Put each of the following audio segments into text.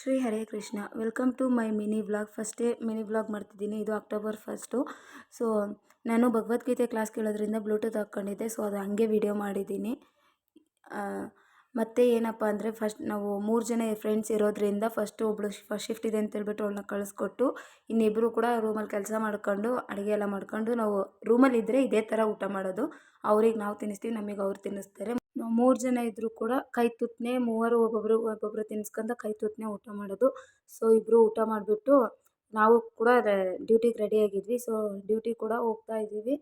Shri Hare Krishna. Welcome to my mini vlog. ಫಸ್ಟೇ mini vlog ಮಾಡ್ತಿದ್ದೀನಿ. ಇದು ಅಕ್ಟೋಬರ್ 1. ಸೊ ನಾನು ಭಗವದ್ಗೀತೆ ಕ್ಲಾಸ್ ಕೇಳೋದ್ರಿಂದ ಬ್ಲೂಟೂತ್ ಹಾಕ್ಕೊಂಡಿದ್ದೆ. ಸೊ ಅದು ಹಾಗೆ ವಿಡಿಯೋ ಮಾಡಿದ್ದೀನಿ. ಮತ್ತು ಏನಪ್ಪ ಅಂದರೆ ಫಸ್ಟ್ ನಾವು 3 ಜನ ಫ್ರೆಂಡ್ಸ್ ಇರೋದ್ರಿಂದ ಫಸ್ಟ್ ಶಿಫ್ಟ್ ಇದೆ ಅಂತೇಳ್ಬಿಟ್ಟು ಅವಳನ್ನ ಕಳಿಸ್ಕೊಟ್ಟು ಇನ್ನಿಬ್ಬರು ಕೂಡ ರೂಮಲ್ಲಿ ಕೆಲಸ ಮಾಡ್ಕೊಂಡು ಅಡುಗೆ ಎಲ್ಲ ಮಾಡ್ಕೊಂಡು ನಾವು ರೂಮಲ್ಲಿದ್ದರೆ ಇದೇ ಥರ ಊಟ ಮಾಡೋದು. ಅವ್ರಿಗೆ ನಾವು ತಿನ್ನಿಸ್ತೀವಿ, ನಮಗೆ ಅವ್ರು ತಿನ್ನಿಸ್ತಾರೆ. ನಾವು 3 ಜನ ಇದ್ದರೂ ಕೂಡ ಕೈ ತುತ್ತನೆ ಮೂವರು ಒಬ್ಬೊಬ್ಬರು ತಿನ್ನಿಸ್ಕೊಂಡು ಕೈ ತುತ್ತನೆ ಊಟ ಮಾಡೋದು. ಸೊ ಇಬ್ಬರು ಊಟ ಮಾಡಿಬಿಟ್ಟು ನಾವು ಕೂಡ ಡ್ಯೂಟಿಗೆ ರೆಡಿಯಾಗಿದ್ವಿ. ಸೊ ಡ್ಯೂಟಿ ಕೂಡ ಹೋಗ್ತಾ ಇದ್ದೀವಿ.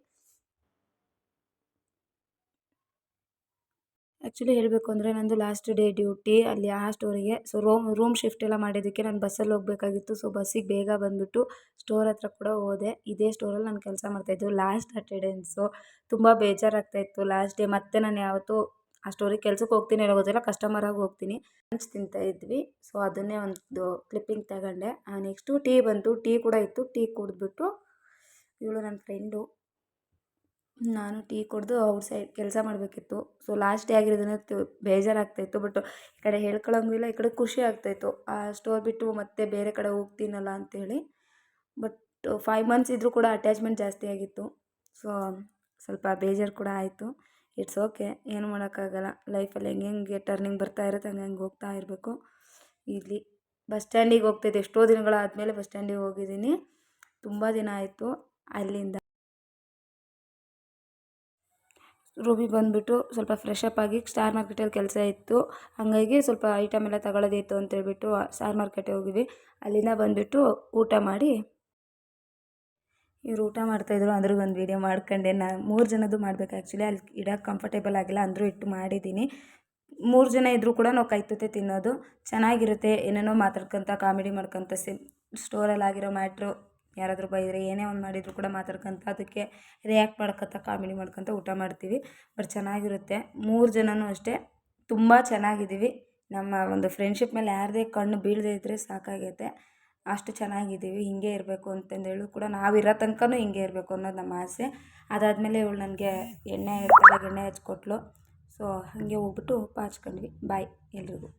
ಆ್ಯಕ್ಚುಲಿ ಹೇಳಬೇಕು ಅಂದರೆ ನಂದು ಲಾಸ್ಟ್ ಡೇ ಡ್ಯೂಟಿ ಅಲ್ಲಿ ಆ ಸ್ಟೋರಿಗೆ. ಸೊ ರೂಮ್ ಶಿಫ್ಟ್ ಎಲ್ಲ ಮಾಡಿದ್ದಕ್ಕೆ ನಾನು ಬಸ್ಸಲ್ಲಿ ಹೋಗಬೇಕಾಗಿತ್ತು. ಸೊ ಬಸ್ಸಿಗೆ ಬೇಗ ಬಂದುಬಿಟ್ಟು ಸ್ಟೋರ್ ಹತ್ರ ಕೂಡ ಹೋದೆ. ಇದೇ ಸ್ಟೋರಲ್ಲಿ ನಾನು ಕೆಲಸ ಮಾಡ್ತಾಯಿದ್ದು. ಲಾಸ್ಟ್ ಅಟೆಂಡೆನ್ಸು ತುಂಬ ಬೇಜಾರಾಗ್ತಾಯಿತ್ತು ಲಾಸ್ಟ್ ಡೇ. ಮತ್ತೆ ನಾನು ಯಾವತ್ತೂ ಆ ಸ್ಟೋರಿಗೆ ಕೆಲ್ಸಕ್ಕೆ ಹೋಗ್ತೀನಿ ಅನ್ನೋ ಗೊತ್ತಿಲ್ಲ, ಕಸ್ಟಮರಾಗಿ ಹೋಗ್ತೀನಿ. ಲಂಚ್ ತಿಂತಾಯಿದ್ವಿ. ಸೊ ಅದನ್ನೇ ಒಂದು ಕ್ಲಿಪ್ಪಿಂಗ್ ತಗೊಂಡೆ. ನೆಕ್ಸ್ಟು ಟೀ ಬಂತು, ಟೀ ಕೂಡ ಇತ್ತು. ಟೀ ಕುಡಿದ್ಬಿಟ್ಟು ಇವಳು ನನ್ನ ಫ್ರೆಂಡು, ನಾನು ಟೀ ಕುಡಿದು ಔಟ್ಸೈಡ್ ಕೆಲಸ ಮಾಡಬೇಕಿತ್ತು. ಸೊ ಲಾಸ್ಟ್ ಡೇ ಆಗಿರೋದನ್ನ ಬೇಜಾರಾಗ್ತಾಯಿತ್ತು. ಬಟ್ ಈ ಕಡೆ ಹೇಳ್ಕೊಳ್ಳೋಂಗಿಲ್ಲ, ಈ ಕಡೆ ಖುಷಿ ಆಗ್ತಾಯಿತ್ತು. ಆ ಸ್ಟೋರ್ ಬಿಟ್ಟು ಮತ್ತೆ ಬೇರೆ ಕಡೆ ಹೋಗ್ತೀನಲ್ಲ ಅಂಥೇಳಿ. ಬಟ್ 5 ಮಂತ್ಸ್ ಇದ್ದರೂ ಕೂಡ ಅಟ್ಯಾಚ್ಮೆಂಟ್ ಜಾಸ್ತಿ ಆಗಿತ್ತು. ಸೊ ಸ್ವಲ್ಪ ಬೇಜಾರು ಕೂಡ ಆಯಿತು. ಇಟ್ಸ್ ಓಕೆ, ಏನು ಮಾಡೋಕ್ಕಾಗಲ್ಲ. ಲೈಫಲ್ಲಿ ಹೆಂಗೆ ಟರ್ನಿಂಗ್ ಬರ್ತಾ ಇರುತ್ತೆ ಹಂಗೆ ಹೋಗ್ತಾ ಇರಬೇಕು. ಇಲ್ಲಿ ಬಸ್ ಸ್ಟ್ಯಾಂಡಿಗೆ ಹೋಗ್ತಾಯಿದ್ದೆ. ಎಷ್ಟೋ ದಿನಗಳಾದಮೇಲೆ ಬಸ್ ಸ್ಟ್ಯಾಂಡಿಗೆ ಹೋಗಿದ್ದೀನಿ. ತುಂಬ ದಿನ ಆಯಿತು. ಅಲ್ಲಿಂದ ರೂಮಿಗೆ ಬಂದುಬಿಟ್ಟು ಸ್ವಲ್ಪ ಫ್ರೆಶ್ ಅಪ್ ಆಗಿ ಸ್ಟಾರ್ ಮಾರ್ಕೆಟಲ್ಲಿ ಕೆಲಸ ಇತ್ತು. ಹಾಗಾಗಿ ಸ್ವಲ್ಪ ಐಟಮ್ ಎಲ್ಲ ತಗೊಳ್ಳೋದಿತ್ತು ಅಂತೇಳ್ಬಿಟ್ಟು ಸ್ಟಾರ್ ಮಾರ್ಕೆಟಿಗೆ ಹೋಗಿದ್ವಿ. ಅಲ್ಲಿಂದ ಬಂದುಬಿಟ್ಟು ಊಟ ಮಾಡಿ, ಇವ್ರು ಊಟ ಮಾಡ್ತಾಯಿದ್ರು. ಅದ್ರಿಗೆ ಒಂದು ವೀಡಿಯೋ ಮಾಡ್ಕೊಂಡೆ. ನಾನು 3 ಜನದ್ದು ಮಾಡಬೇಕು. ಆ್ಯಕ್ಚುಲಿ ಅಲ್ಲಿ ಇಡೋಕ್ಕೆ ಕಂಫರ್ಟೇಬಲ್ ಆಗಿಲ್ಲ, ಅಂದರೂ ಇಟ್ಟು ಮಾಡಿದ್ದೀನಿ. 3 ಜನ ಇದ್ದರೂ ಕೂಡ ನಾವು ಕೈ ತುತ್ತೆ ತಿನ್ನೋದು ಚೆನ್ನಾಗಿರುತ್ತೆ. ಏನೇನೋ ಮಾತಾಡ್ಕೊತ ಕಾಮಿಡಿ ಮಾಡ್ಕೊತ ಸ್ಟೋರಲ್ಲಿ ಆಗಿರೋ ಮ್ಯಾಟ್ರು ಯಾರಾದರೂ ಬೈದರೆ ಏನೇ ಒಂದು ಮಾಡಿದರೂ ಕೂಡ ಮಾತಾಡ್ಕೊತ ಅದಕ್ಕೆ ರಿಯಾಕ್ಟ್ ಮಾಡ್ಕೊತ ಕಾಮಿಡಿ ಮಾಡ್ಕೊತ ಊಟ ಮಾಡ್ತೀವಿ. ಬಟ್ ಚೆನ್ನಾಗಿರುತ್ತೆ. 3 ಜನನೂ ಅಷ್ಟೇ ತುಂಬ ಚೆನ್ನಾಗಿದ್ದೀವಿ. ನಮ್ಮ ಒಂದು ಫ್ರೆಂಡ್ಶಿಪ್ ಮೇಲೆ ಯಾರದೇ ಕಣ್ಣು ಬೀಳದೇ ಇದ್ದರೆ ಸಾಕಾಗೈತೆ. ಅಷ್ಟು ಚೆನ್ನಾಗಿದ್ದೀವಿ. ಹೀಗೆ ಇರಬೇಕು ಅಂತಂದೇಳಿ ಕೂಡ ನಾವಿರೋ ತನಕನೂ ಹಿಂಗೆ ಇರಬೇಕು ಅನ್ನೋದು ನಮ್ಮ ಆಸೆ. ಅದಾದಮೇಲೆ ಇವಳು ನನಗೆ ತಲೆಗೆ ಎಣ್ಣೆ ಹಚ್ಕೊಟ್ಲು. ಸೊ ಹಾಗೆ ಹೋಗ್ಬಿಟ್ಟು ಉಪ್ಪ ಹಚ್ಕೊಂಡ್ವಿ. ಬಾಯ್ ಎಲ್ರಿಗೂ.